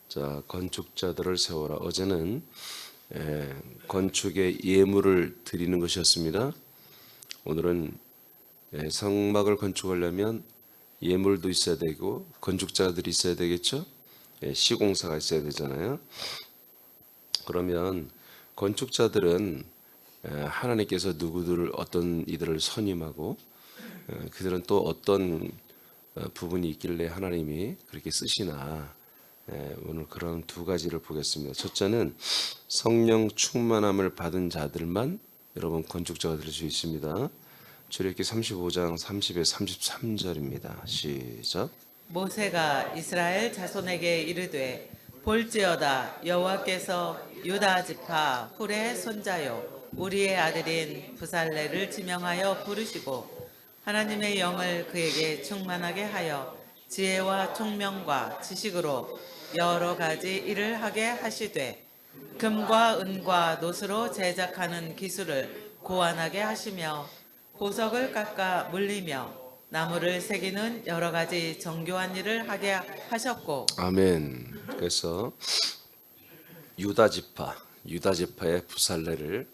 자, 건축자들을 세워라. 어제는 건축의 예물을 드리는 것이었습니다. 오늘은 성막을 건축하려면 예물도 있어야 되고 건축자들이 있어야 되겠죠. 시공사가 있어야 되잖아요. 그러면 건축자들은 하나님께서 누구들을 어떤 이들을 선임하고 그들은 또 어떤 부분이 있길래 하나님이 그렇게 쓰시나, 오늘 그런 두 가지를 보겠습니다. 첫째는 성령 충만함을 받은 자들만 여러분 건축자가 될 수 있습니다. 출애굽기 35장 30에 33절입니다. 시작. 모세가 이스라엘 자손에게 이르되 볼지어다 여호와께서 유다 지파 훌의 손자요 우리의 아들인 부살레를 지명하여 부르시고 하나님의 영을 그에게 충만하게 하여 지혜와 총명과 지식으로 여러 가지 일을 하게 하시되 금과 은과 노스로 제작하는 기술을 고안하게 하시며 보석을 깎아 물리며 나무를 새기는 여러 가지 정교한 일을 하게 하셨고. 아멘. 그래서 유다 지파의 부살레를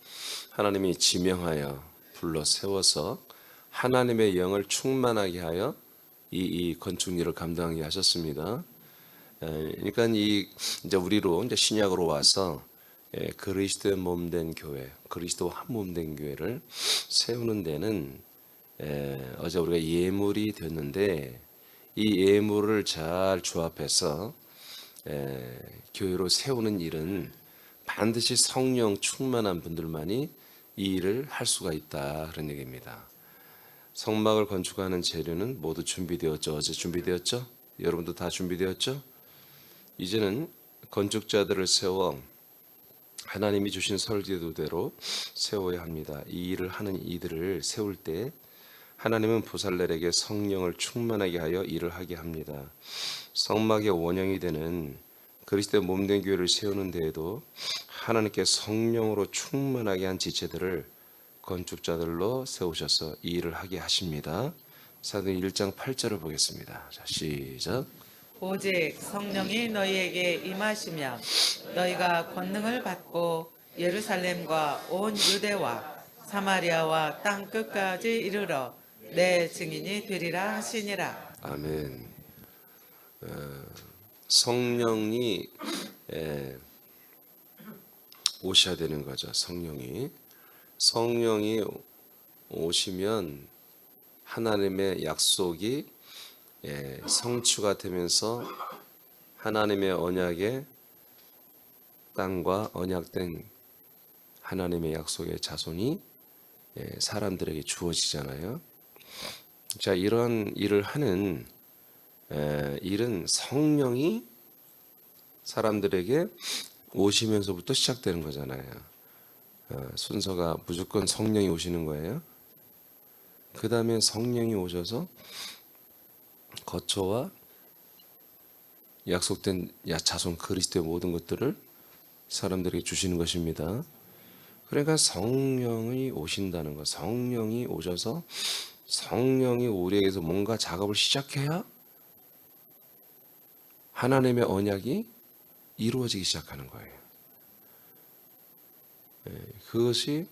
하나님이 지명하여 불러 세워서 하나님의 영을 충만하게 하여 이 건축 일을 감당하게 하셨습니다. 그러니까 이제 우리로 이제 신약으로 와서 그리스도의 몸된 교회, 그리스도 한 몸된 교회를 세우는 데는 어제 우리가 예물이 됐는데 이 예물을 잘 조합해서 교회로 세우는 일은 반드시 성령 충만한 분들만이 이 일을 할 수가 있다, 그런 얘기입니다. 성막을 건축하는 재료는 모두 준비되었죠. 어제 준비되었죠? 여러분도 다 준비되었죠? 이제는 건축자들을 세워 하나님이 주신 설계도대로 세워야 합니다. 이 일을 하는 이들을 세울 때 하나님은 부살렐에게 성령을 충만하게 하여 일을 하게 합니다. 성막의 원형이 되는 그리스도의 몸된 교회를 세우는 데에도 하나님께 성령으로 충만하게 한 지체들을 건축자들로 세우셔서 이 일을 하게 하십니다. 사도행 1장 8절을 보겠습니다. 자, 시작. 오직 성령이 너희에게 임하시면 너희가 권능을 받고 예루살렘과 온 유대와 사마리아와 땅 끝까지 이르러 내 증인이 되리라 하시니라. 아멘. 성령이 오셔야 되는 거죠. 성령이 오시면 하나님의 약속이 성취가 되면서 하나님의 언약의 땅과 언약된 하나님의 약속의 자손이 사람들에게 주어지잖아요. 자, 이런 일을 하는 일은 성령이 사람들에게 오시면서부터 시작되는 거잖아요. 순서가 무조건 성령이 오시는 거예요. 그 다음에 성령이 오셔서 거처와 약속된 자손 그리스도의 모든 것들을 사람들에게 주시는 것입니다. 그러니까 성령이 오신다는 것, 성령이 오셔서 성령이 우리에게서 뭔가 작업을 시작해야 하나님의 언약이 이루어지기 시작하는 거예요. 그것이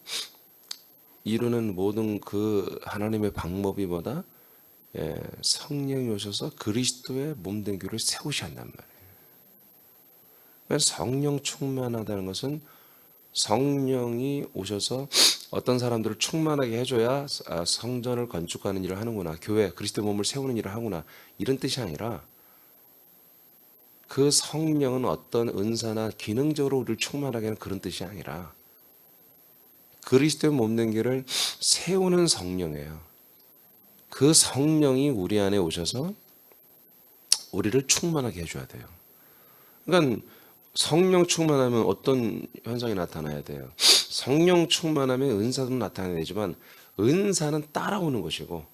이루는 모든 그 하나님의 방법이 뭐다? 성령이 오셔서 그리스도의 몸된 교회를 세우셔야 한단 말이에요. 그래서 성령 충만하다는 것은 성령이 오셔서 어떤 사람들을 충만하게 해줘야 성전을 건축하는 일을 하는구나, 교회 그리스도의 몸을 세우는 일을 하구나, 이런 뜻이 아니라 그 성령은 어떤 은사나 기능적으로 우리를 충만하게 하는 그런 뜻이 아니라 그리스도의 몸된 교회를 세우는 성령이에요. 그 성령이 우리 안에 오셔서 우리를 충만하게 해줘야 돼요. 그러니까 성령 충만하면 어떤 현상이 나타나야 돼요? 성령 충만하면 은사도 나타나야 되지만 은사는 따라오는 것이고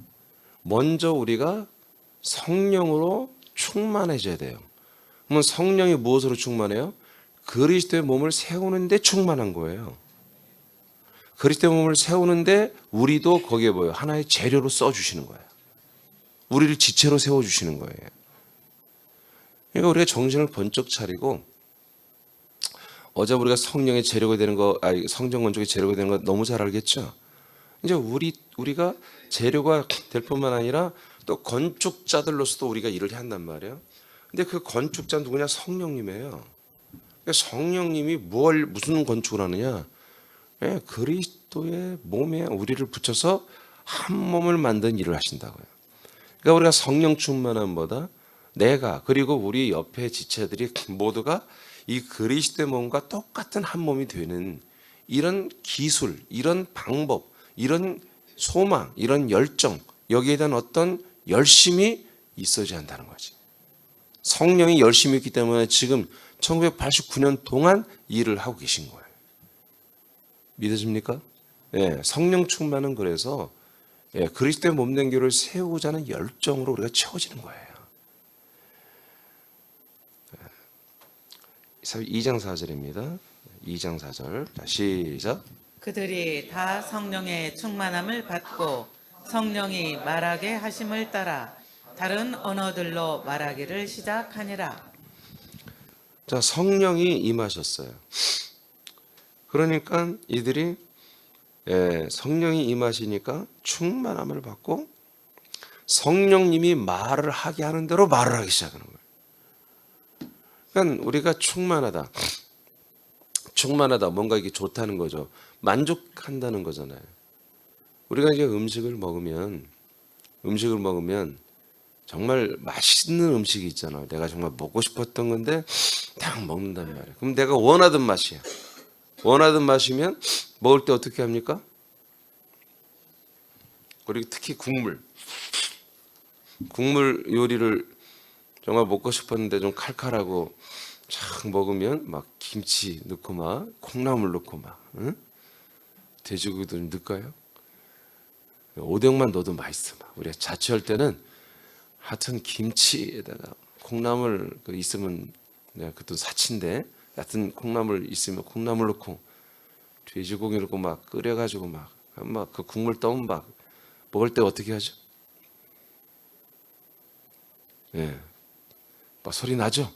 먼저 우리가 성령으로 충만해져야 돼요. 그러면 성령이 무엇으로 충만해요? 그리스도의 몸을 세우는데 충만한 거예요. 그리스도의 몸을 세우는데 우리도 거기에 뭐예요? 하나의 재료로 써주시는 거예요. 우리를 지체로 세워주시는 거예요. 그러니까 우리가 정신을 번쩍 차리고 어제 우리가 성령의 재료가 되는 거, 성령 건축의 재료가 되는 거 너무 잘 알겠죠? 이제 우리가 재료가 될 뿐만 아니라 또 건축자들로서도 우리가 일을 해야 한단 말이에요. 근데 그 건축자 누구냐? 성령님이에요. 그러니까 성령님이 무슨 건축을 하느냐? 예, 그리스도의 몸에 우리를 붙여서 한 몸을 만든 일을 하신다고요. 그러니까 우리가 성령 충만함보다 내가 그리고 우리 옆에 지체들이 모두가 이 그리스도의 몸과 똑같은 한 몸이 되는 이런 기술, 이런 방법, 이런 소망, 이런 열정, 여기에 대한 어떤 열심이 있어야 한다는 거지. 성령이 열심히 있기 때문에 지금 1989년 동안 일을 하고 계신 거예요. 믿으십니까? 예, 성령 충만은 그래서 그리스도의 몸된 교회를 세우고자 하는 열정으로 우리가 채워지는 거예요. 2장 4절입니다. 2장 4절. 자, 시작. 그들이 다 성령의 충만함을 받고 성령이 말하게 하심을 따라 다른 언어들로 말하기를 시작하니라. 자, 성령이 임하셨어요. 그러니까 이들이 성령이 임하시니까 충만함을 받고 성령님이 말을 하게 하는 대로 말을 하기 시작하는 거예요. 그러니까 우리가 충만하다, 뭔가 이게 좋다는 거죠. 만족한다는 거잖아요. 우리가 이제 음식을 먹으면 정말 맛있는 음식이 있잖아. 내가 정말 먹고 싶었던 건데 딱 먹는단 말이야. 그럼 내가 원하던 맛이야. 원하던 맛이면 먹을 때 어떻게 합니까? 그리고 특히 국물 요리를 정말 먹고 싶었는데 좀 칼칼하고 쫙 먹으면 막 김치 넣고 막 콩나물 넣고 막 돼지고기도 좀 넣을까요? 오뎅만 넣어도 맛있어. 막. 우리가 자취할 때는 하여튼 김치에다가 콩나물 있으면 내가 그것도 사치인데 하여튼 콩나물 있으면 콩나물 넣고 돼지고기 넣고 막 끓여가지고 막 그 국물 떠면 막 먹을 때 어떻게 하죠? 예, 막 소리 나죠?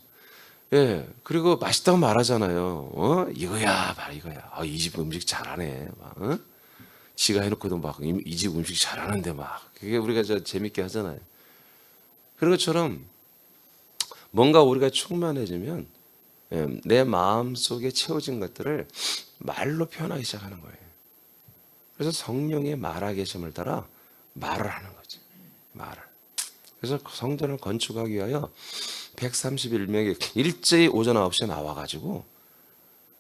예, 그리고 맛있다고 말하잖아요. 이거야, 말 이거야. 이 집 음식 잘하네. 막, 지가 해놓고도 막 이 집 음식 잘하는데 막 그게 우리가 재밌게 하잖아요. 그런 것처럼 뭔가 우리가 충만해지면 내 마음 속에 채워진 것들을 말로 표현하기 시작하는 거예요. 그래서 성령의 말하게 하심을 따라 말을 하는 거죠. 말을. 그래서 성전을 건축하기 위하여 131명이 일제히 오전 9시에 나와가지고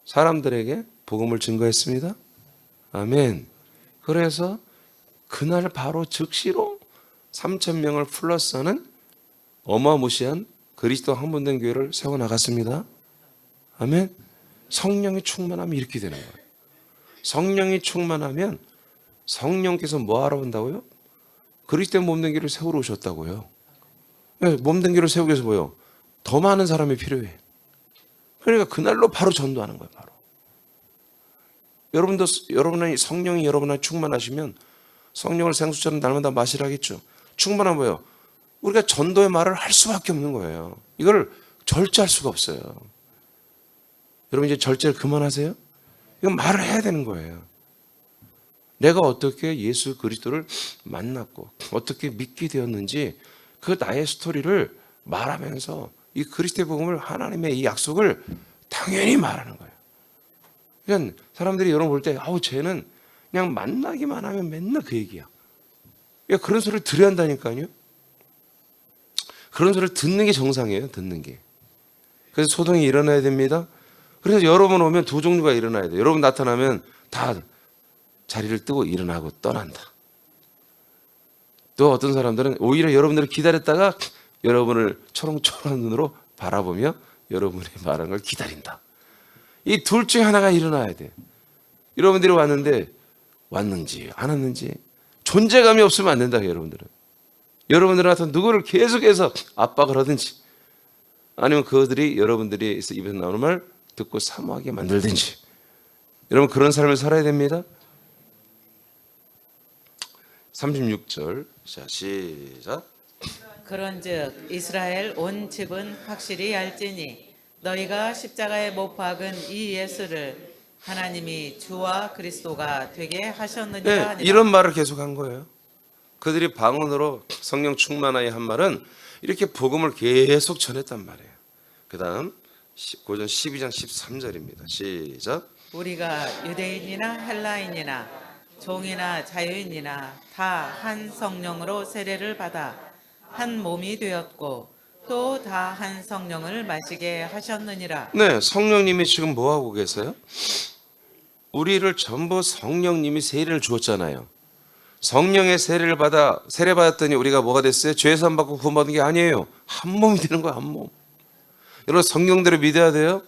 사람들에게 복음을 증거했습니다. 아멘. 그래서 그날 바로 즉시로 3,000명을 플러스하는 어마무시한 그리스도 한분된 교회를 세워나갔습니다. 아멘. 성령이 충만하면 이렇게 되는 거예요. 성령이 충만하면 성령께서 뭐 하러 온다고요? 그리스도의 몸된 교회를 세우러 오셨다고요. 몸된 교회를 세우기 위해서 뭐요? 더 많은 사람이 필요해. 그러니까 그날로 바로 전도하는 거예요. 바로. 여러분의 성령이 여러분을 충만하시면 성령을 생수처럼 날마다 마시라겠죠. 충만한 뭐예요? 우리가 전도의 말을 할 수밖에 없는 거예요. 이걸 절제할 수가 없어요. 여러분 이제 절제를 그만하세요. 이건 말을 해야 되는 거예요. 내가 어떻게 예수 그리스도를 만났고 어떻게 믿게 되었는지 그 나의 스토리를 말하면서 이 그리스도의 복음을 하나님의 이 약속을 당연히 말하는 거예요. 그러니까 사람들이 여러분 볼 때 쟤는 그냥 만나기만 하면 맨날 그 얘기야. 그러니까 그런 소리를 들어야 한다니까요. 그런 소리를 듣는 게 정상이에요. 듣는 게. 그래서 소동이 일어나야 됩니다. 그래서 여러분 오면 두 종류가 일어나야 돼요. 여러분 나타나면 다 자리를 뜨고 일어나고 떠난다. 또 어떤 사람들은 오히려 여러분들을 기다렸다가 여러분을 초롱초롱한 눈으로 바라보며 여러분의 말하는 걸 기다린다. 이 둘 중에 하나가 일어나야 돼. 여러분들이 왔는지 안 왔는지 존재감이 없으면 안 된다. 여러분들은 같은 누구를 계속해서 압박을 하든지 아니면 그들이 여러분들이 입에서 나오는 말 듣고 사모하게 만들든지 여러분 그런 삶을 살아야 됩니다. 36절 자 시작. 그런즉 이스라엘 온 집은 확실히 알지니 너희가 십자가에 못 박은 이 예수를 하나님이 주와 그리스도가 되게 하셨느니라 네, 하니라. 이런 말을 계속한 거예요. 그들이 방언으로 성령 충만하여 한 말은 이렇게 복음을 계속 전했단 말이에요. 그 다음 고전 12장 13절입니다. 시작. 우리가 유대인이나 헬라인이나 종이나 자유인이나 다 한 성령으로 세례를 받아 한 몸이 되었고 또 다 한 성령을 마시게 하셨느니라. 네, 성령님이 지금 뭐 하고 계세요? 우리를 전부 성령님이 세례를 주었잖아요. 성령의 세례를 받아 세례 받았더니 우리가 뭐가 됐어요? 죄 사함 받고 구원받은 게 아니에요. 한 몸이 되는 거야, 한 몸. 여러분 성경대로 믿어야 돼요.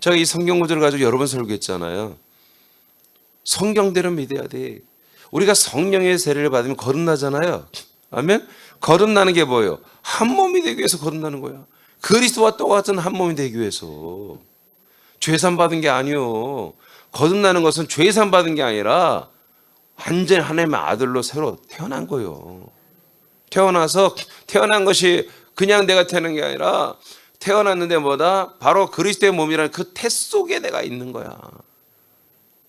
제가 이 성경 구절을 가지고 여러 번 설교했잖아요. 성경대로 믿어야 돼. 우리가 성령의 세례를 받으면 거듭나잖아요. 아멘. 거듭나는 게 뭐예요? 한 몸이 되기 위해서 거듭나는 거야. 그리스도와 똑같은 한 몸이 되기 위해서. 죄산 받은 게 아니요. 거듭나는 것은 죄산 받은 게 아니라 완전 하나님의 아들로 새로 태어난 거예요. 태어난 것이 그냥 내가 태어난 게 아니라 태어났는데 뭐다? 바로 그리스도의 몸이라는 그 태 속에 내가 있는 거야.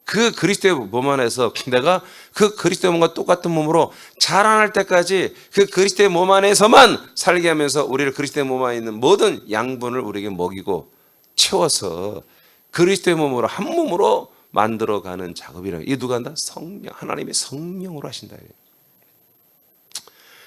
그 그리스도의 몸 안에서 내가 그 그리스도의 몸과 똑같은 몸으로 자라날 때까지 그 그리스도의 몸 안에서만 살게 하면서 우리를 그리스도의 몸 안에 있는 모든 양분을 우리에게 먹이고 채워서 그리스도의 몸으로 한 몸으로 만들어가는 작업이라는. 이 누가 한다? 성령, 하나님의 성령으로 하신다.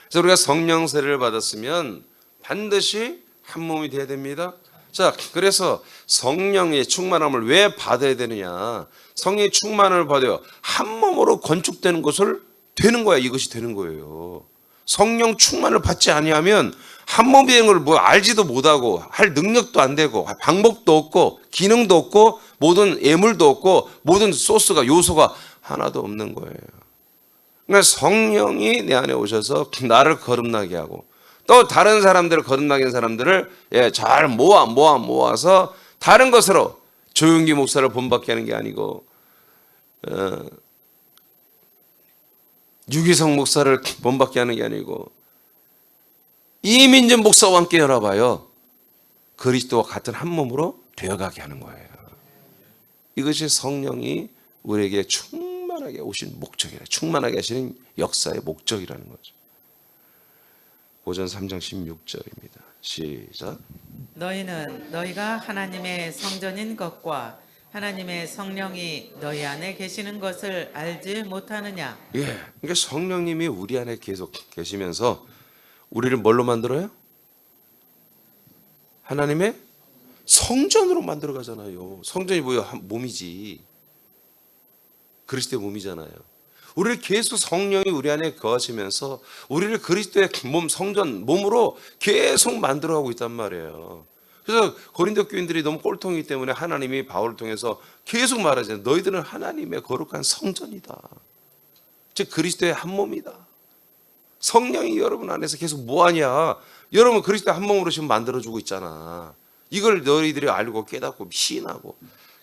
그래서 우리가 성령 세례를 받았으면 반드시 한 몸이 돼야 됩니다. 자, 그래서 성령의 충만함을 왜 받아야 되느냐? 성령의 충만함을 받아요. 한 몸으로 건축되는 것을 되는 거야. 이것이 되는 거예요. 성령 충만을 받지 아니하면 한 몸이 되는 걸 뭐 알지도 못하고 할 능력도 안 되고 방법도 없고 기능도 없고 모든 예물도 없고 모든 소스가 요소가 하나도 없는 거예요. 그러니까 성령이 내 안에 오셔서 나를 거듭나게 하고 또 다른 사람들을 거듭나게 한 사람들을 잘 모아서 다른 것으로 조용기 목사를 본받게 하는 게 아니고 유기성 목사를 본받게 하는 게 아니고 이민전 목사와 함께 열어봐요. 그리스도와 같은 한 몸으로 되어가게 하는 거예요. 이것이 성령이 우리에게 충만하게 오신 목적이라, 충만하게 하시는 역사의 목적이라는 거죠. 고전 3장 16절입니다. 시작. 너희는 너희가 하나님의 성전인 것과 하나님의 성령이 너희 안에 계시는 것을 알지 못하느냐. 그러니까 성령님이 우리 안에 계속 계시면서 우리를 뭘로 만들어요? 하나님의 성전으로 만들어 가잖아요. 성전이 뭐예요? 몸이지. 그리스도의 몸이잖아요. 우리를 계속 성령이 우리 안에 거하시면서 우리를 그리스도의 몸, 성전, 몸으로 계속 만들어가고 있단 말이에요. 그래서 고린도 교인들이 너무 꼴통이기 때문에 하나님이 바울을 통해서 계속 말하잖아요. 너희들은 하나님의 거룩한 성전이다. 즉 그리스도의 한 몸이다. 성령이 여러분 안에서 계속 뭐하냐? 여러분 그리스도의 한 몸으로 지금 만들어주고 있잖아. 이걸 너희들이 알고 깨닫고 시인하고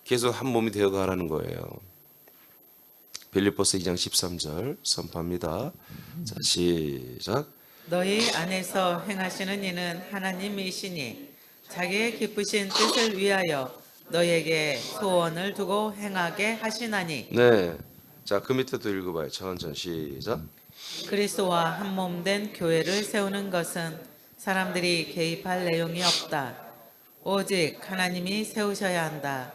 계속 한 몸이 되어가라는 거예요. 빌립보서 2장 13절 선포합니다. 자, 시작. 너희 안에서 행하시는 이는 하나님이시니 자기의 기쁘신 뜻을 위하여 너희에게 소원을 두고 행하게 하시나니. 네. 자, 그 밑에도 읽어봐요. 천천히 시작. 그리스도와 한 몸 된 교회를 세우는 것은 사람들이 개입할 내용이 없다. 오직 하나님이 세우셔야 한다.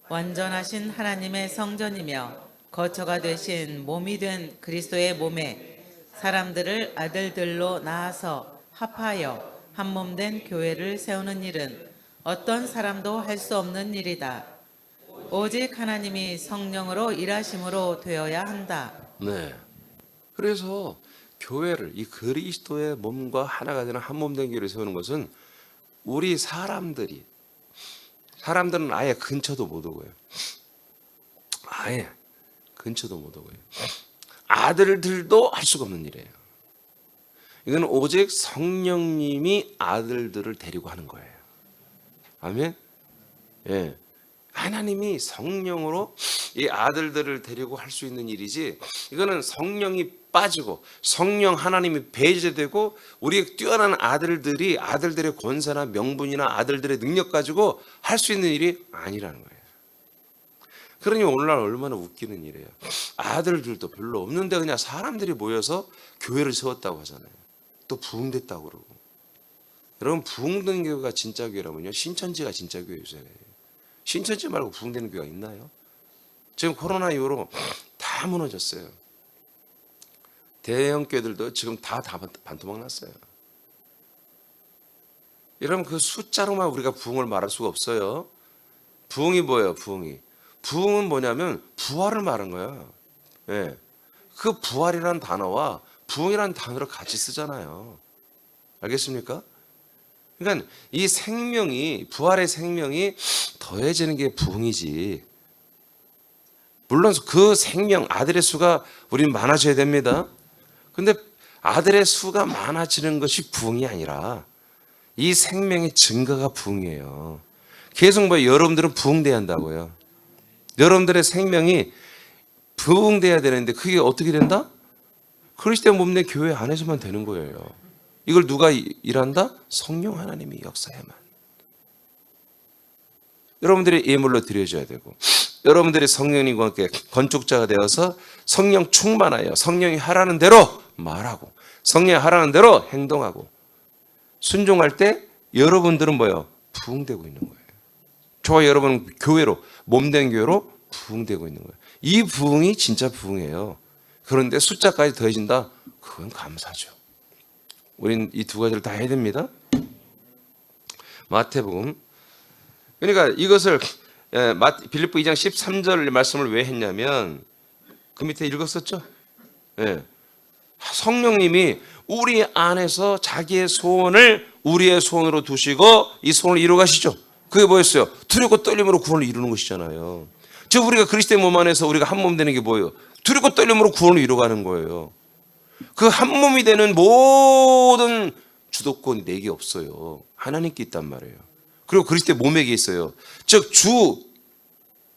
완전하신 하나님의 성전이며 거처가 되신 몸이 된 그리스도의 몸에 사람들을 아들들로 낳아서 합하여 한 몸 된 교회를 세우는 일은 어떤 사람도 할 수 없는 일이다. 오직 하나님이 성령으로 일하심으로 되어야 한다. 네. 그래서 교회를 이 그리스도의 몸과 하나가 되는 한 몸 된 교회를 세우는 것은 우리 사람들은 아예 근처도 못 오고요. 아예 근처도 못 오고요. 아들들도 할 수가 없는 일이에요. 이건 오직 성령님이 아들들을 데리고 하는 거예요. 아멘. 예. 하나님이 성령으로 이 아들들을 데리고 할 수 있는 일이지, 이거는 성령이 빠지고 성령 하나님이 배제되고 우리 뛰어난 아들들의 권세나 명분이나 아들들의 능력 가지고 할 수 있는 일이 아니라는 거예요. 그러니 오늘날 얼마나 웃기는 일이에요. 아들들도 별로 없는데 그냥 사람들이 모여서 교회를 세웠다고 하잖아요. 또 부흥됐다고 그러고. 여러분, 부흥된 교회가 진짜 교회라면요, 신천지가 진짜 교회잖아요. 신천지 말고 부흥되는 교회가 있나요? 지금 코로나 이후로 다 무너졌어요. 대형 교회들도 지금 다 반토막 났어요. 여러분, 그 숫자로만 우리가 부흥을 말할 수가 없어요. 부흥이 뭐예요? 부흥은 뭐냐면 부활을 말하는 거야. 예. 그 부활이라는 단어와 부흥이라는 단어를 같이 쓰잖아요. 알겠습니까? 그러니까 이 생명이, 부활의 생명이 더해지는 게 부흥이지. 물론 그 생명, 아들의 수가 우리는 많아져야 됩니다. 근데 아들의 수가 많아지는 것이 부흥이 아니라 이 생명의 증거가 부흥이에요. 계속 여러분들은 부흥돼야 한다고요. 여러분들의 생명이 부흥돼야 되는데 그게 어떻게 된다? 그리스도의 몸 내 교회 안에서만 되는 거예요. 이걸 누가 일한다? 성령 하나님이 역사해만. 여러분들이 예물로 드려줘야 되고, 여러분들이 성령님과 함께 건축자가 되어서 성령 충만하여 성령이 하라는 대로 말하고 성령이 하라는 대로 행동하고 순종할 때 여러분들은 뭐예요? 부흥되고 있는 거예요. 저와 여러분은 교회로, 몸된 교회로 부흥되고 있는 거예요. 이 부흥이 진짜 부흥이에요. 그런데 숫자까지 더해진다? 그건 감사죠. 우린 이 두 가지를 다 해야 됩니다. 마태복음. 그러니까 이것을 빌립보 2장 13절 말씀을 왜 했냐면 그 밑에 읽었었죠. 예. 성령님이 우리 안에서 자기의 소원을 우리의 소원으로 두시고 이 소원을 이루어 가시죠. 그게 뭐였어요? 두렵고 떨림으로 구원을 이루는 것이잖아요. 즉 우리가 그리스도의 몸 안에서 우리가 한 몸 되는 게 뭐예요? 두렵고 떨림으로 구원을 이루어가는 거예요. 그 한 몸이 되는 모든 주도권이 내게 없어요. 하나님께 있단 말이에요. 그리고 그리스도의 몸에게 있어요. 즉 주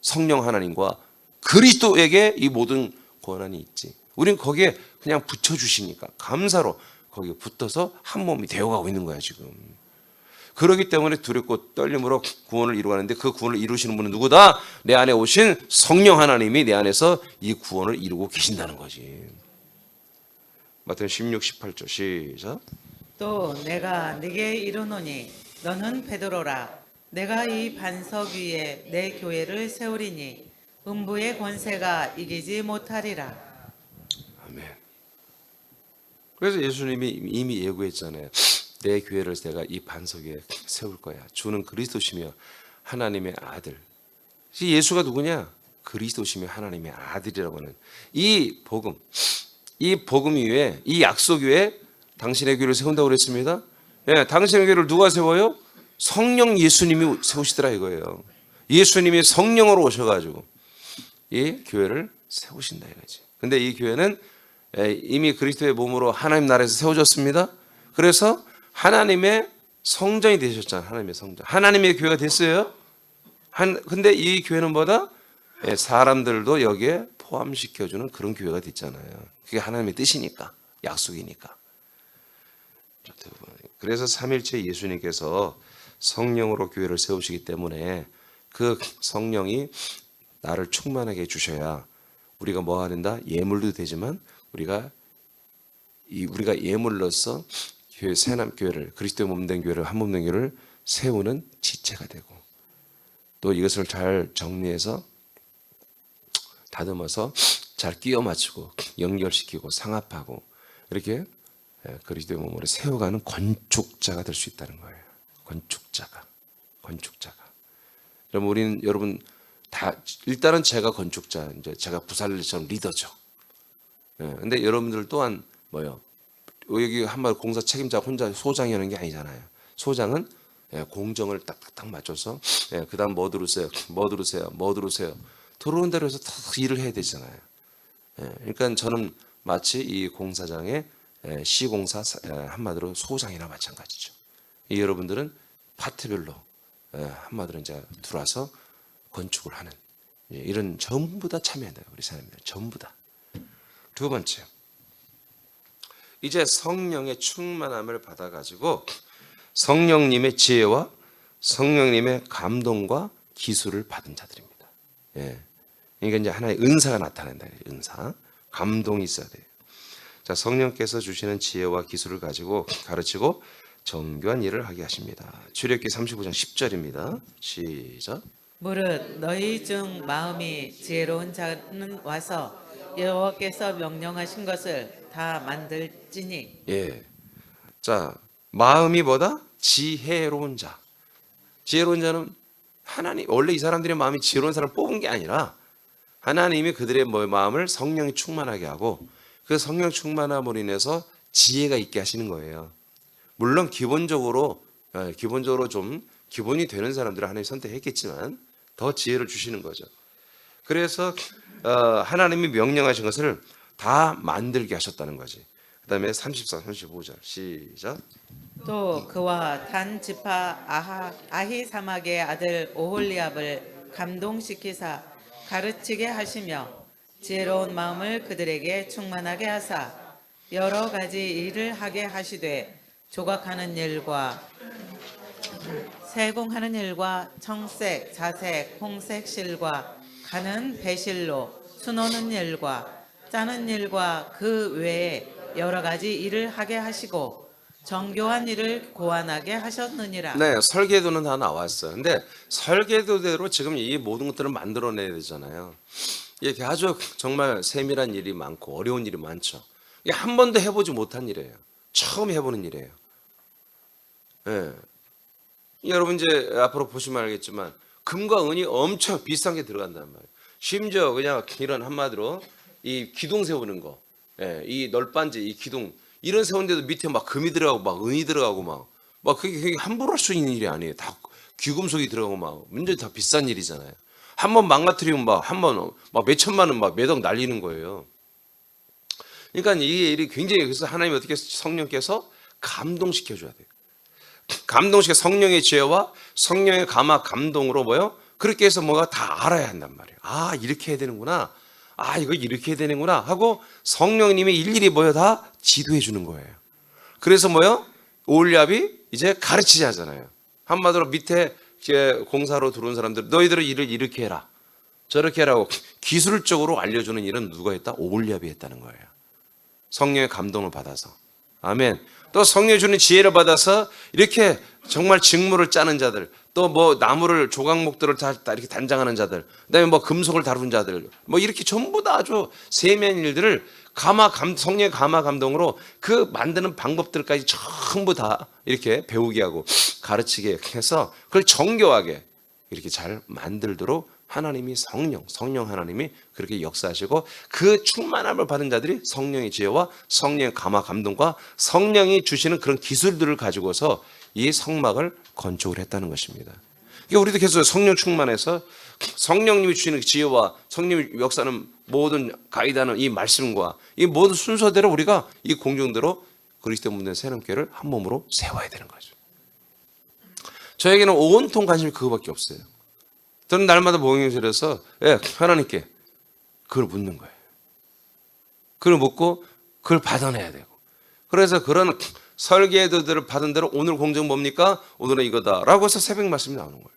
성령 하나님과 그리스도에게 이 모든 권한이 있지. 우린 거기에 그냥 붙여주시니까 감사로 거기에 붙어서 한 몸이 되어가고 있는 거야 지금. 그렇기 때문에 두렵고 떨림으로 구원을 이루어가는데 그 구원을 이루시는 분은 누구다? 내 안에 오신 성령 하나님이 내 안에서 이 구원을 이루고 계신다는 거지. 마태복음 16, 18절 시작. 또 내가 네게 이르노니 너는 베드로라. 내가 이 반석 위에 내 교회를 세우리니 음부의 권세가 이기지 못하리라. 아멘. 그래서 예수님이 이미 예고했잖아요. 내 교회를 내가 이 반석 위에 세울 거야. 주는 그리스도시며 하나님의 아들. 예수가 누구냐? 그리스도시며 하나님의 아들이라고 하는 이 복음 위에, 이 약속 위에 당신의 교회를 세운다고 그랬습니다. 예, 당신의 교회를 누가 세워요? 성령 예수님이 세우시더라 이거예요. 예수님이 성령으로 오셔가지고 이 교회를 세우신다 이거지. 근데 이 교회는 이미 그리스도의 몸으로 하나님 나라에서 세워졌습니다. 그래서 하나님의 성전이 되셨잖아요. 하나님의 성전. 하나님의 교회가 됐어요. 근데 이 교회는 뭐다? 사람들도 여기에 포함시켜주는 그런 교회가 됐잖아요. 그게 하나님의 뜻이니까, 약속이니까. 그래서 삼일째 예수님께서 성령으로 교회를 세우시기 때문에 그 성령이 나를 충만하게 해주셔야 우리가 뭐 하야 된다? 예물도 되지만 우리가 예물로서 교회 새남 교회를 그리스도의 몸된 교회를 한 몸된 교회를 세우는 지체가 되고 또 이것을 잘 정리해서 다듬어서 잘 끼워 맞추고 연결시키고 상합하고 이렇게 그리스도의 몸으로 세워가는 건축자가 될 수 있다는 거예요. 건축자가. 여러분 다 일단은 제가 건축자, 이제 제가 부살리처럼 리더죠. 근데 여러분들 또한 뭐요? 여기 한마디 공사 책임자 혼자 소장이 하는 게 아니잖아요. 소장은 공정을 딱딱 맞춰서 그다음 뭐 들으세요? 들어오는 대로 해서 다 일을 해야 되잖아요. 그러니까 저는 마치 이 공사장의 시공사 한마디로 소장이나 마찬가지죠. 여러분들은 파트별로 한마디로 이제 들어와서 건축을 하는 이런 전부 다 참여한다. 우리 사람들 전부 다. 두 번째, 이제 성령의 충만함을 받아가지고 성령님의 지혜와 성령님의 감동과 기술을 받은 자들입니다. 예. 그러니까 이제 하나의 은사가 나타난다. 은사, 감동이 있어야 돼요. 자, 성령께서 주시는 지혜와 기술을 가지고 가르치고 정교한 일을 하게 하십니다. 출애굽기 35장 10절입니다. 시작. 무릇 너희 중 마음이 지혜로운 자는 와서 여호와께서 명령하신 것을 다 만들지니. 예. 자, 마음이 뭐다? 지혜로운 자. 지혜로운 자는 하나님, 원래 이 사람들의 마음이 지혜로운 사람을 뽑은 게 아니라 하나님이 그들의 마음을 성령이 충만하게 하고 그 성령 충만함으로 인해서 지혜가 있게 하시는 거예요. 물론 기본적으로 좀 기본이 되는 사람들을 하나님이 선택했겠지만 더 지혜를 주시는 거죠. 그래서 하나님이 명령하신 것을 다 만들게 하셨다는 거지. 그 다음에 34, 35절 시작. 또 그와 단 지파 아히사막의 아들 오홀리압을 감동시키사 가르치게 하시며 지혜로운 마음을 그들에게 충만하게 하사 여러 가지 일을 하게 하시되 조각하는 일과 세공하는 일과 청색, 자색, 홍색 실과 가는 배실로 수놓는 일과 짜는 일과 그 외에 여러 가지 일을 하게 하시고 정교한 일을 고안하게 하셨느니라. 네, 설계도는 다 나왔어요. 근데 설계도대로 지금 이 모든 것들을 만들어내야 되잖아요. 이게 아주 정말 세밀한 일이 많고 어려운 일이 많죠. 이게 한 번도 해보지 못한 일이에요. 처음 해보는 일이에요. 예. 여러분 이제 앞으로 보시면 알겠지만 금과 은이 엄청 비싼 게 들어간단 말이에요. 심지어 그냥 이런 한마디로 이 기둥 세우는 거, 예, 이 널빤지, 이 기둥 이런 세우는데도 밑에 막 금이 들어가고 막 은이 들어가고 막 그게 함부로 할 수 있는 일이 아니에요. 다 귀금속이 들어가고 막 완전히 다 비싼 일이잖아요. 한 번 망가뜨리면 한 번 막 몇천만 원 막 매덕 날리는 거예요. 그러니까 이 일이 굉장히 그래서 하나님 어떻게 성령께서 감동시켜 줘야 돼요. 감동시켜 성령의 지혜와 성령의 감동으로 뭐요? 그렇게 해서 뭐가 다 알아야 한단 말이에요. 아, 이렇게 해야 되는구나. 아, 이거 이렇게 해야 되는구나 하고 성령님이 일일이 뭐요? 다 지도해 주는 거예요. 그래서 뭐요? 오홀리압이 이제 가르치자 하잖아요. 한마디로 밑에 이제 공사로 들어온 사람들 너희들은 일을 이렇게 해라. 저렇게 해라고 기술적으로 알려주는 일은 누가 했다? 오홀리압이 했다는 거예요. 성령의 감동을 받아서. 아멘. 또 성령이 주는 지혜를 받아서 이렇게 정말 직무를 짜는 자들, 또 뭐 나무를 조각목들을 다 이렇게 단장하는 자들, 그다음에 뭐 금속을 다루는 자들, 뭐 이렇게 전부 다 아주 세밀한 일들을 성령의 감동으로 그 만드는 방법들까지 전부 다 이렇게 배우게 하고 가르치게 해서 그걸 정교하게 이렇게 잘 만들도록 하나님이 성령 하나님이 그렇게 역사하시고 그 충만함을 받은 자들이 성령의 지혜와 성령의 감동과 성령이 주시는 그런 기술들을 가지고서 이 성막을 건축을 했다는 것입니다. 그러니까 우리도 계속 성령 충만해서 성령님이 주시는 지혜와 성령이 역사하는 모든 가이드하는 이 말씀과 이 모든 순서대로 우리가 이 공중대로 그리스도 묻는 새롬교회를 한 몸으로 세워야 되는 거죠. 저에게는 온통 관심이 그거밖에 없어요. 저는 날마다 목욕실에서 하나님께 그걸 묻는 거예요. 그걸 묻고 그걸 받아내야 되고. 그래서 그런 설계도들을 받은 대로 오늘 공정 뭡니까? 오늘은 이거다라고 해서 새벽 말씀이 나오는 거예요.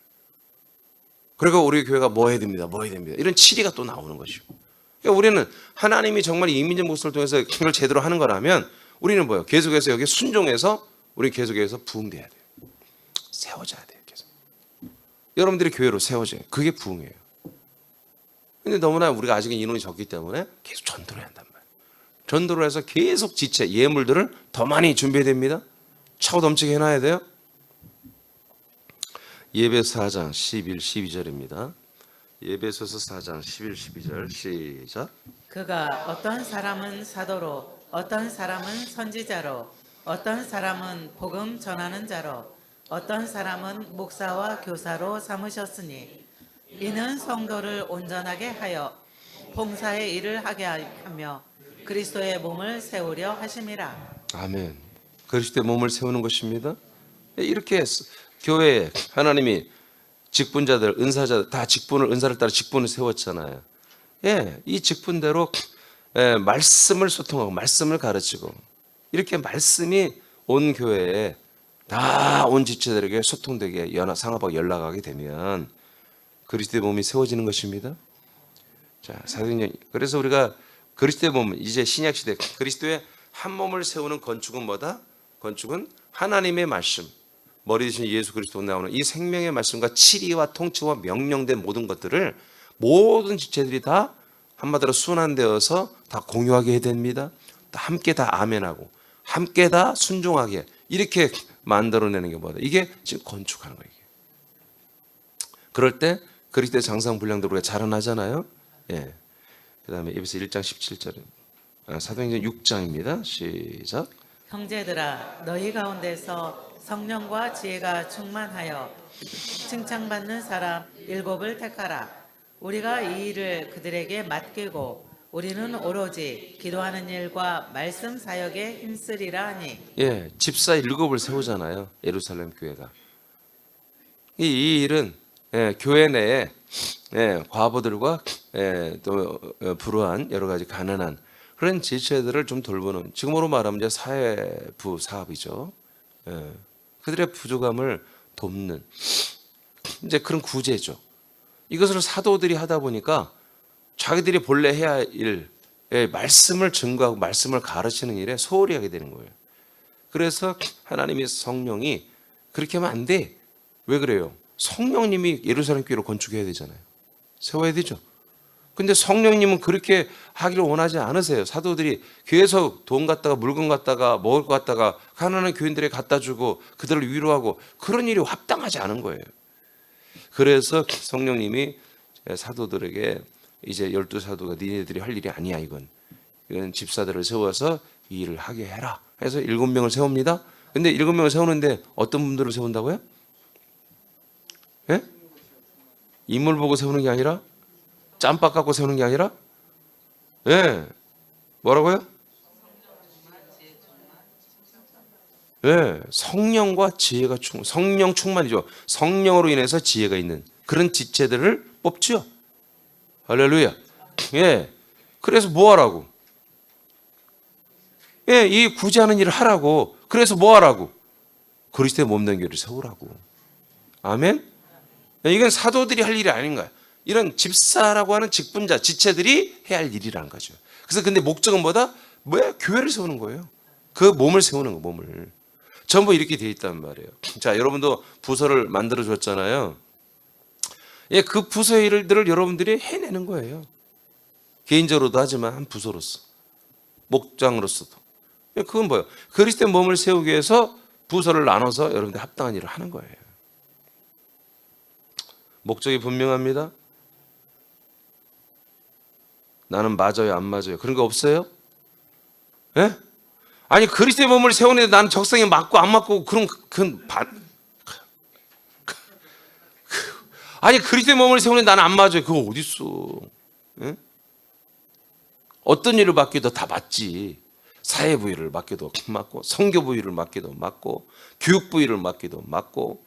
그리고 우리 교회가 뭐 해야 됩니다. 뭐 해야 됩니다. 이런 치리가 또 나오는 것이고. 그러니까 우리는 하나님이 정말 이민정 목소리를 통해서 이걸 제대로 하는 거라면 우리는 뭐예요? 계속해서 여기 순종해서 우리 계속해서 부흥돼야 돼요. 세워져야 돼요. 계속. 여러분들이 교회로 세워져요. 그게 부흥이에요. 근데 너무나 우리가 아직은 인원이 적기 때문에 계속 전도를 해야 한단 말이에요. 전도를 해서 계속 지체, 예물들을 더 많이 준비해야 됩니다. 차고 넘치게 해놔야 돼요. 예배소 4장 11, 12절입니다. 예배소서 4장 11, 12절 시작. 그가 어떤 사람은 사도로 어떤 사람은 선지자로 어떤 사람은 복음 전하는 자로 어떤 사람은 목사와 교사로 삼으셨으니 이는 성도를 온전하게 하여 봉사의 일을 하게 하며 그리스도의 몸을 세우려 하심이라. 아멘. 그리스도의 몸을 세우는 것입니다. 이렇게 교회에 하나님이 직분자들, 은사자들 다 은사를 따라 직분을 세웠잖아요. 이 직분대로 말씀을 소통하고 말씀을 가르치고 이렇게 말씀이 온 교회에 다 온 지체들에게 소통되게 상하고 연락하게 되면 그리스도의 몸이 세워지는 것입니다. 자, 사도행전. 그래서 우리가 그리스도의 몸, 이제 신약 시대 그리스도의 한 몸을 세우는 건축은 뭐다? 건축은 하나님의 말씀, 머리 대신 예수 그리스도 나오는 이 생명의 말씀과 치리와 통치와 명령된 모든 것들을 모든 지체들이 다 한마디로 순환되어서 다 공유하게 해야 됩니다. 함께 다 아멘하고 함께 다 순종하게 이렇게 만들어내는 게 뭐다? 이게 지금 건축하는 거예요. 그럴 때 그리스도의 장성분량도 우리가 자라나잖아요. 예. 그다음에 에베소 1장 17절, 사도행전 6장입니다. 시작. 형제들아 너희 가운데서 성령과 지혜가 충만하여 칭찬받는 사람 7을 택하라. 우리가 이 일을 그들에게 맡기고 우리는 오로지 기도하는 일과 말씀 사역에 힘쓰리라 하니. 예, 집사 7을 세우잖아요. 예루살렘 교회가. 이 일은 교회 내에 과부들과 또 불우한 여러 가지 가난한 그런 지체들을 좀 돌보는, 지금으로 말하면 이제 사회부 사업이죠. 그들의 부족함을 돕는 이제 그런 구제죠. 이것을 사도들이 하다 보니까 자기들이 본래 해야 할 일, 말씀을 증거하고 말씀을 가르치는 일에 소홀히 하게 되는 거예요. 그래서 하나님의 성령이 그렇게 하면 안 돼. 왜 그래요? 성령님이 예루살렘 교회를 건축해야 되잖아요. 세워야 되죠. 근데 성령님은 그렇게 하기를 원하지 않으세요. 사도들이 교회에서 돈 갖다가 물건 갖다가 먹을 것 갖다가 가난한 교인들에 갖다 주고 그들을 위로하고 그런 일이 합당하지 않은 거예요. 그래서 성령님이 사도들에게 이제 12사도가 니네들이 할 일이 아니야 이건 집사들을 세워서 이 일을 하게 해라 해서 7명을 세웁니다. 근데 7명을 세우는데 어떤 분들을 세운다고요? 예? 인물 보고 세우는 게 아니라 짬밥 갖고 세우는 게 아니라 예. 뭐라고요? 예. 성령과 지혜가 성령 충만이죠. 성령으로 인해서 지혜가 있는 그런 지체들을 뽑죠. 할렐루야. 예. 그래서 뭐 하라고? 예, 이 구제하는 일을 하라고. 그래서 뭐 하라고? 그리스도의 몸된 교회를 세우라고. 아멘. 이건 사도들이 할 일이 아닌 거야. 이런 집사라고 하는 직분자, 지체들이 해야 할 일이라는 거죠. 그래서 근데 목적은 뭐다? 뭐야? 교회를 세우는 거예요. 그 몸을 세우는 거, 몸을. 전부 이렇게 되어 있단 말이에요. 자, 여러분도 부서를 만들어 줬잖아요. 예, 그 부서의 일들을 여러분들이 해내는 거예요. 개인적으로도 하지만 한 부서로서, 목장으로서도. 예, 그건 뭐예요? 그리스도의 몸을 세우기 위해서 부서를 나눠서 여러분들 합당한 일을 하는 거예요. 목적이 분명합니다. 나는 맞아요, 안 맞아요? 그런 거 없어요? 예? 아니 그리스도의 몸을 세우는데 나는 적성에 맞고 안 맞고 그건 아니 그리스도의 몸을 세우는데 나는 안 맞아요. 그거 어디 있어? 예? 어떤 일을 맡겨도 다 맞지. 사회 부위를 맡겨도 맞고, 선교 부위를 맡겨도 맞고, 교육 부위를 맡겨도 맞고,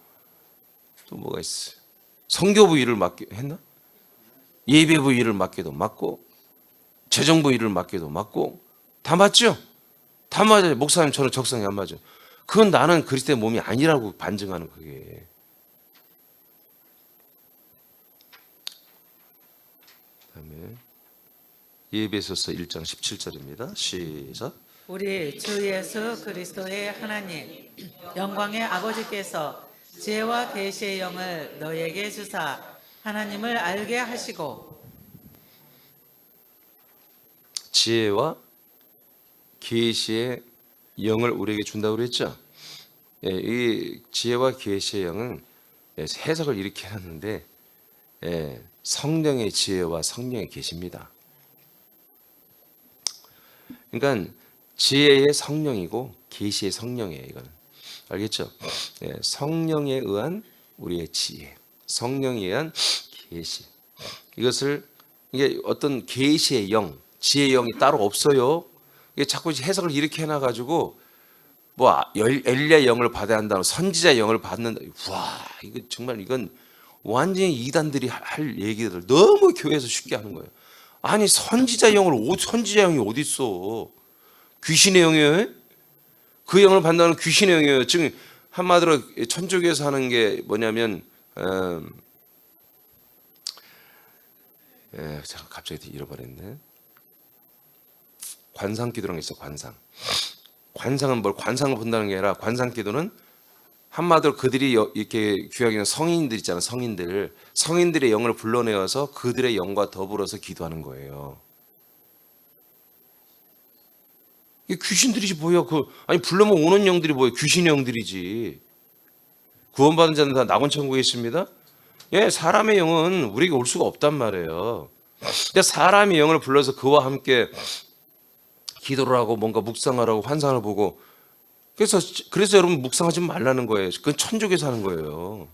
또 뭐가 있어요? 선교 부위를 했나? 예배 부위를 맡겨도 맞고, 재정 부위를 맡겨도 맞고, 다 맞죠? 다 맞아요. 목사님 저는 적성이 안 맞아요. 그건 나는 그리스도의 몸이 아니라고 반증하는 그게. 그다음에 예배소서 1장 17절입니다. 시작. 우리 주 예수 그리스도의 하나님 영광의 아버지께서 지혜와 계시의 영을 너희에게 주사 하나님을 알게 하시고. 지혜와 계시의 영을 우리에게 준다고 그랬죠. 예, 이 지혜와 계시의 영은 해석을 이렇게 해놨는데 성령의 지혜와 성령의 계시입니다. 그러니까 지혜의 성령이고 계시의 성령이에요. 이건 알겠죠? 성령에 의한 우리의 지혜, 성령에 의한 계시. 이것을 이게 어떤 계시의 영, 지혜의 영이 따로 없어요. 이게 자꾸 해석을 이렇게 해놔가지고 뭐 엘리야 영을 받아야 한다, 선지자 영을 받는다. 와, 이거 정말 이건 완전히 이단들이 할 얘기들 너무 교회에서 쉽게 하는 거예요. 아니 선지자 영이 어디 있어? 귀신의 영이에요? 그 영을 받는 귀신의 영이에요. 즉 한마디로 천주교에서 하는 게 뭐냐면 잠깐 갑자기 잃어버렸네. 관상기도라는 게 있어. 관상은 뭘 관상을 본다는 게 아니라 관상기도는 한마디로 그들이 이렇게 귀하게 있는 성인들 있잖아. 성인들의 영을 불러내어서 그들의 영과 더불어서 기도하는 거예요. 이게 귀신들이지 뭐야. 아니 불러면 오는 영들이 뭐야. 귀신의 영들이지. 구원받은 자는 다 낙원 천국에 있습니다. 예, 사람의 영은 우리에게 올 수가 없단 말이에요. 근데 사람의 영을 불러서 그와 함께 기도를 하고 뭔가 묵상하라고 환상을 보고 그래서 여러분 묵상하지 말라는 거예요. 그건 천주교에서 하는 거예요.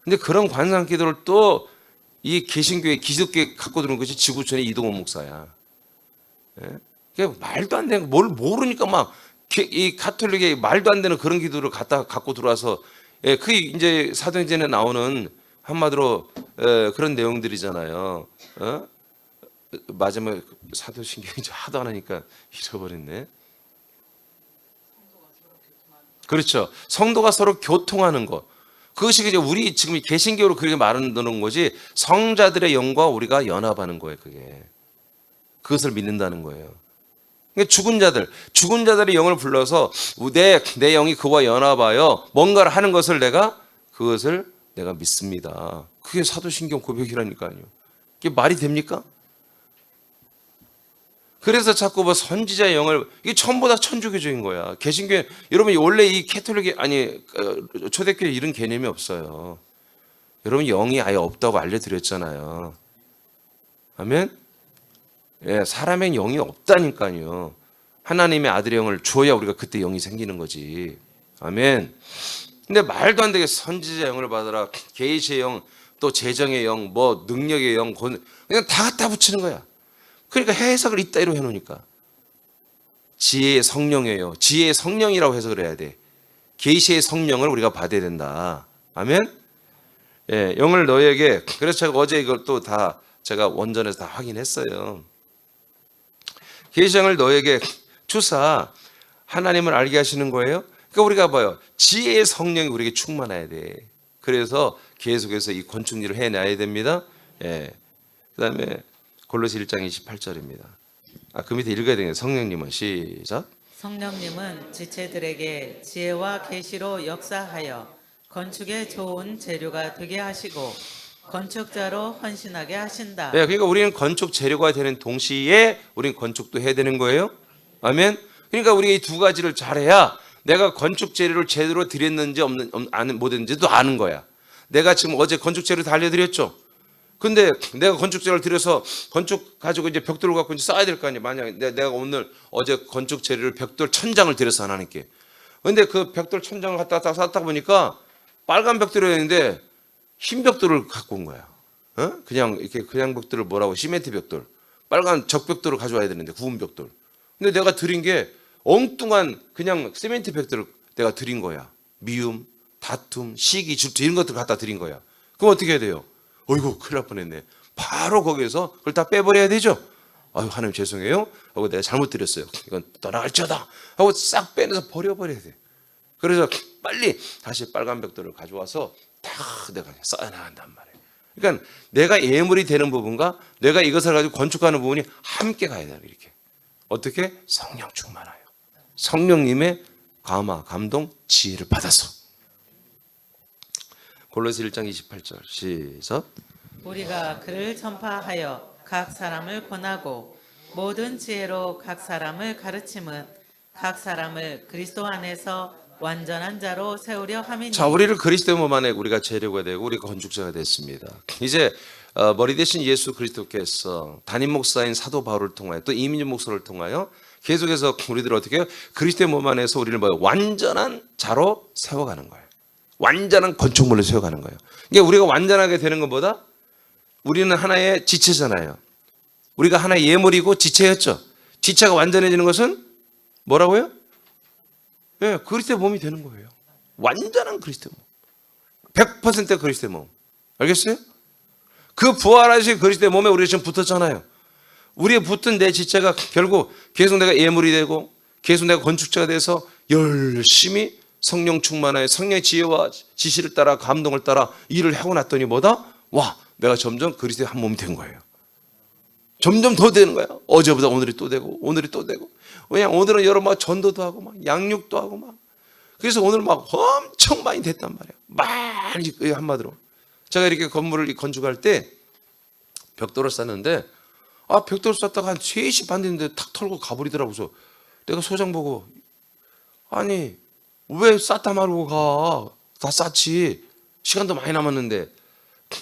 근데 그런 관상 기도를 또 이 개신교회 기독교에 갖고 들어온 것이 지구촌의 이동원 목사야. 예? 그게 말도 안 되는 뭘 모르니까 막 이 가톨릭의 말도 안 되는 그런 기도를 갖고 들어와서 그 이제 사도행전에 나오는 한마디로 그런 내용들이잖아요. 마지막에 사도신경이 하도 안 하니까 잃어버렸네. 그렇죠. 성도가 서로 교통하는 것. 그것이 이제 우리 지금 개신교로 그렇게 말하는 거지 성자들의 영과 우리가 연합하는 거예요. 그것을 믿는다는 거예요. 그러니까 죽은 자들의 영을 불러서 내 영이 그와 연합하여 뭔가를 하는 것을 그것을 내가 믿습니다. 그게 사도신경 고백이라니까요. 이게 말이 됩니까? 그래서 자꾸 뭐 선지자의 영을 이게 전부 다 천주교적인 거야. 개신교회 여러분 원래 이 캐톨릭이 초대교회 이런 개념이 없어요. 여러분 영이 아예 없다고 알려드렸잖아요. 아멘. 예, 사람의 영이 없다니까요. 하나님의 아들의 영을 줘야 우리가 그때 영이 생기는 거지. 아멘. 근데 말도 안 되게 선지자 영을 받아라, 계시의 영, 또 재정의 영, 뭐 능력의 영, 그냥 다 갖다 붙이는 거야. 그러니까 해석을 이따위로 해놓으니까 지혜의 성령이에요. 지혜의 성령이라고 해석을 해야 돼. 계시의 성령을 우리가 받아야 된다. 아멘. 예, 영을 너에게. 그래서 제가 어제 이걸 또 다 제가 원전에서 다 확인했어요. 계시의 영을 너에게 주사 하나님을 알게 하시는 거예요. 그러니까 우리가 봐요. 지혜의 성령이 우리에게 충만해야 돼. 그래서 계속해서 이 건축일을 해내야 됩니다. 예. 그다음에 골로새 1장 28절입니다. 그 밑에 읽어야 되겠네요. 성령님은 시작. 성령님은 지체들에게 지혜와 계시로 역사하여 건축에 좋은 재료가 되게 하시고 건축자로 헌신하게 하신다. 네, 그러니까 우리는 건축 재료가 되는 동시에 우리는 건축도 해야 되는 거예요. 아멘. 그러니까 우리가 이 두 가지를 잘해야 내가 건축 재료를 제대로 드렸는지 못했는지도 아는 거야. 내가 지금 어제 건축 재료 다 알려드렸죠. 근데 내가 건축 재료를 들여서 건축 가지고 이제 벽돌을 갖고 이제 쌓아야 될 거 아니야. 만약에 내가 어제 건축 재료를 벽돌 천장을 드렸어 하나님께. 근데 그 벽돌 천장을 갖다 쌓다 보니까 빨간 벽돌이었는데 흰 벽돌을 갖고 온 거야. 그냥 이렇게 그냥 벽돌을 뭐라고 시멘트 벽돌, 빨간 적벽돌을 가져와야 되는데 구운 벽돌. 근데 내가 드린 게 엉뚱한 그냥 시멘트 벽돌을 내가 드린 거야. 미움, 다툼, 시기, 질투 이런 것들 갖다 드린 거야. 그럼 어떻게 해야 돼요? 어이구 큰일 날 뻔했네. 바로 거기에서 그걸 다 빼버려야 되죠. 아유 하나님 죄송해요 하고 내가 잘못 드렸어요. 이건 떠나갈지어다 하고 싹 빼내서 버려버려야 돼. 그래서 빨리 다시 빨간 벽돌을 가져와서 다 내가 쌓아나간단 말이에요. 그러니까 내가 예물이 되는 부분과 내가 이것을 가지고 건축하는 부분이 함께 가야 돼요. 이렇게 어떻게? 성령 충만하여 성령님의 감화, 감동, 지혜를 받아서. 골로새 1장 28절 시작. 우리가 그를 전파하여 각 사람을 권하고 모든 지혜로 각 사람을 가르침은 각 사람을 그리스도 안에서 완전한 자로 세우려 함이니. 자, 우리를 그리스도 몸 안에 우리가 재료가 되고 우리가 건축자가 됐습니다. 이제 머리 대신 예수 그리스도께서 담임 목사인 사도 바울을 통하여 또 이민주 목사를 통하여 계속해서 우리들 어떻게 해요? 그리스도의 몸 안에서 우리를 완전한 자로 세워가는 거예요. 완전한 건축물로 세워가는 거예요. 그러니까 우리가 완전하게 되는 것보다 우리는 하나의 지체잖아요. 우리가 하나의 예물이고 지체였죠. 지체가 완전해지는 것은 뭐라고요? 예, 그리스도의 몸이 되는 거예요. 완전한 그리스도의 몸. 100% 그리스도의 몸. 알겠어요? 그 부활하신 그리스도의 몸에 우리가 지금 붙었잖아요. 우리의 붙은 내 지체가 결국 계속 내가 예물이 되고 계속 내가 건축자가 돼서 열심히 성령 충만하여 성령의 지혜와 지시를 따라 감동을 따라 일을 하고 났더니 뭐다? 와, 내가 점점 그리스도의 한 몸이 된 거예요. 점점 더 되는 거야. 어제보다 오늘이 또 되고 오늘이 또 되고. 왜냐면 오늘은 여러 막 전도도 하고 막 양육도 하고 막. 그래서 오늘 막 엄청 많이 됐단 말이야. 많이, 한마디로. 제가 이렇게 건물을 건축할 때 벽돌을 쌌는데, 벽돌 쌌다가 한 3시 반 됐는데 탁 털고 가버리더라고. 그래서 내가 소장 보고, 아니 왜 쌌다 말고 가? 다 쌌지. 시간도 많이 남았는데.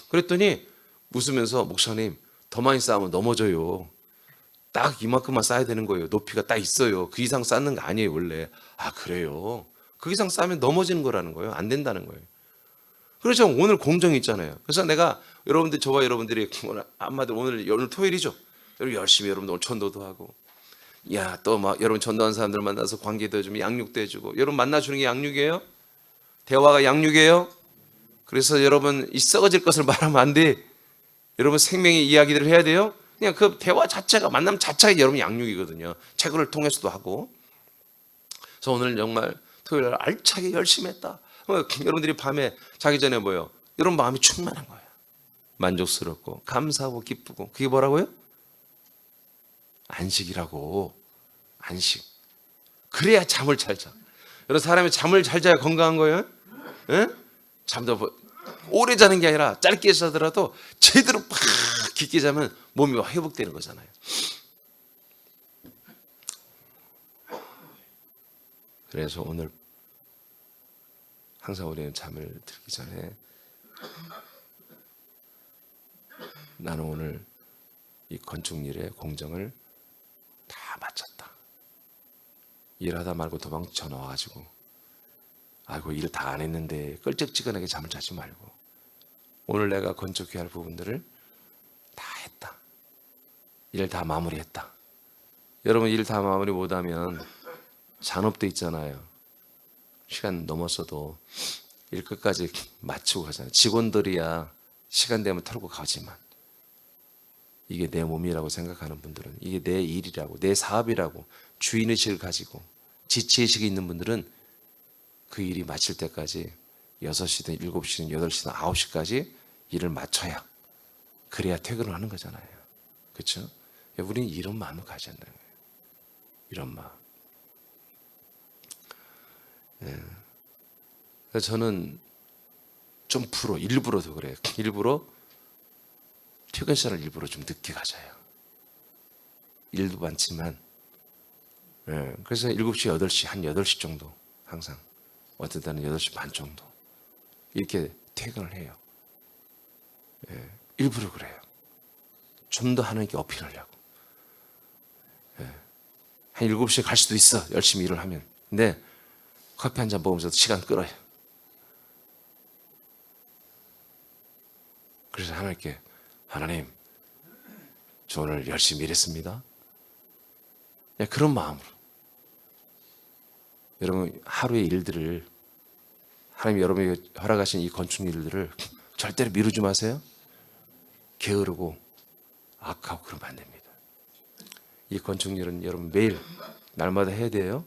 그랬더니 웃으면서, 목사님 더 많이 쌓으면 넘어져요. 딱 이만큼만 쌓아야 되는 거예요. 높이가 딱 있어요. 그 이상 쌓는 거 아니에요 원래. 그래요? 그 이상 쌓으면 넘어지는 거라는 거예요. 안 된다는 거예요. 그래서 오늘 공정이 있잖아요. 그래서 내가 여러분들, 저와 여러분들이 한마디로 오늘 토요일이죠. 여러분 열심히 여러분들 오늘 전도도 하고, 야, 또 막 여러분 전도한 사람들 만나서 관계도 해주면 양육도 해주고. 여러분 만나주는 게 양육이에요? 대화가 양육이에요? 그래서 여러분 이 썩어질 것을 말하면 안 돼. 여러분 생명의 이야기들을 해야 돼요. 그냥 그 대화 자체가, 만남 자체가 여러분 양육이거든요. 책을 통해서도 하고. 그래서 오늘 정말 토요일 날 알차게 열심히 했다. 여러분들이 밤에 자기 전에 뭐요? 여러분 마음이 충만한 거예요. 만족스럽고 감사하고 기쁘고. 그게 뭐라고요? 안식이라고. 안식. 그래야 잠을 잘 자. 여러분 사람이 잠을 잘 자야 건강한 거예요. 예? 잠도 오래 자는 게 아니라 짧게 자더라도 제대로 팍 깊게 자면 몸이 회복되는 거잖아요. 그래서 오늘 항상 우리는 잠을 들기 전에, 나는 오늘 이 건축일의 공정을 다 마쳤다. 일하다 말고 도망쳐 나와가지고, 아이고 일 다 안 했는데 끌적지근하게 잠을 자지 말고, 오늘 내가 건축해야 할 부분들을 다 했다. 일 다 마무리했다. 여러분 일 다 마무리 못하면 잔업도 있잖아요. 시간 넘었어도 일 끝까지 마치고 가잖아요. 직원들이야 시간 되면 털고 가지만, 이게 내 몸이라고 생각하는 분들은, 이게 내 일이라고, 내 사업이라고 주인의식을 가지고 지체의식이 있는 분들은 그 일이 마칠 때까지 6시든 7시든 8시든 9시까지 일을 마쳐야, 그래야 퇴근을 하는 거잖아요. 그렇죠? 우리는 이런 마음을 가져야 한다는 거예요. 이런 마음. 그래서 저는 좀 일부러도 그래요. 일부러 퇴근 시간을 일부러 좀 늦게 가져요. 일도 많지만. 그래서 7시, 8시, 한 8시 정도 항상, 어떤 때는 8시 반 정도 이렇게 퇴근을 해요. 일부러 그래요. 좀 더 하나님께 어필하려고. 한 7시에 갈 수도 있어, 열심히 일을 하면. 근데 커피 한 잔 먹으면서 시간 끌어요. 그래서 하나님께, 하나님 저 오늘 열심히 일했습니다. 그런 마음으로. 여러분 하루의 일들을, 하나님이 여러분에게 허락하신 이 건축 일들을 절대로 미루지 마세요. 게으르고 악하고 그러면 안 됩니다. 이 건축 일은 여러분 매일 날마다 해야 돼요.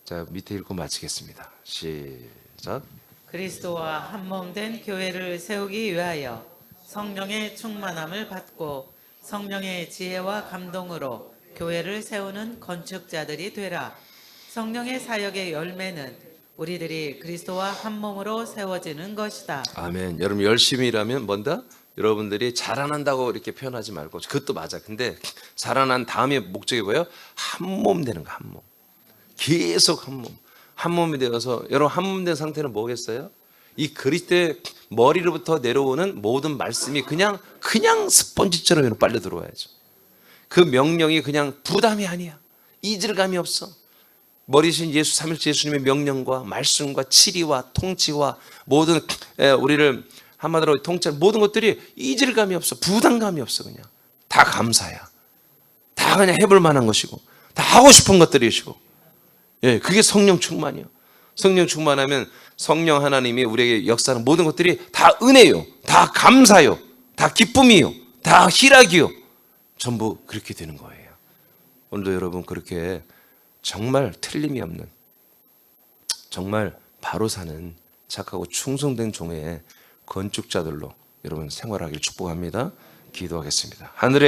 자, 밑에 읽고 마치겠습니다. 시작. 그리스도와 한 몸 된 교회를 세우기 위하여 성령의 충만함을 받고 성령의 지혜와 감동으로 교회를 세우는 건축자들이 되라. 성령의 사역의 열매는 우리들이 그리스도와 한 몸으로 세워지는 것이다. 아멘. 여러분 열심히 일하면 뭔다? 여러분들이 자라난다고 이렇게 표현하지 말고, 그것도 맞아. 근데 자라난 다음에 목적이 뭐예요? 한 몸 되는 거, 한 몸. 계속 한 몸. 한 몸이 되어서, 여러분 한 몸 된 상태는 뭐겠어요? 이 그리스도의 머리로부터 내려오는 모든 말씀이 그냥 스펀지처럼 빨려 들어와야죠. 그 명령이 그냥 부담이 아니야. 이질감이 없어. 머리신 예수, 삼일째 예수님의 명령과 말씀과 치리와 통치와 모든 우리를 한마디로 통치할 모든 것들이 이질감이 없어. 부담감이 없어. 그냥 다 감사야. 다 그냥 해볼 만한 것이고, 다 하고 싶은 것들이시고. 그게 성령 충만이요. 성령 충만하면 성령 하나님이 우리에게 역사하는 모든 것들이 다 은혜요, 다 감사요, 다 기쁨이요, 다 희락이요. 전부 그렇게 되는 거예요. 오늘도 여러분 그렇게 정말 틀림이 없는, 정말 바로 사는 착하고 충성된 종의 건축자들로 여러분 생활하길 축복합니다. 기도하겠습니다. 하늘에